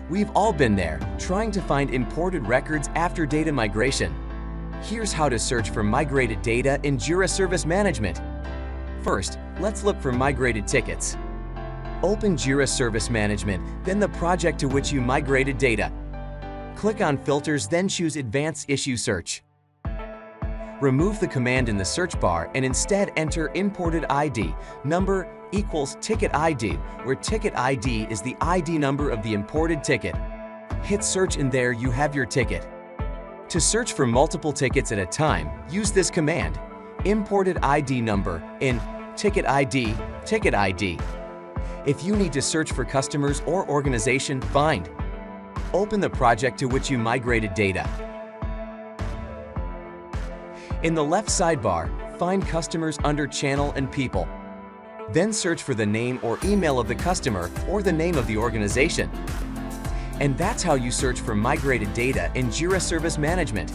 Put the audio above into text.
We've all been there, trying to find imported records after data migration. Here's how to search for migrated data in Jira Service Management. First, let's look for migrated tickets. Open Jira Service Management, then the project to which you migrated data. Click on Filters, then choose Advanced Issue Search. Remove the command in the search bar and instead enter Imported ID number equals Ticket ID, where Ticket ID is the ID number of the imported ticket. Hit Search and there you have your ticket. To search for multiple tickets at a time, use this command, Imported ID number in Ticket ID, Ticket ID. If you need to search for customers or organization, find. Open the project to which you migrated data. In the left sidebar, find Customers under Channel and People. Then search for the name or email of the customer or the name of the organization. And that's how you search for migrated data in Jira Service Management.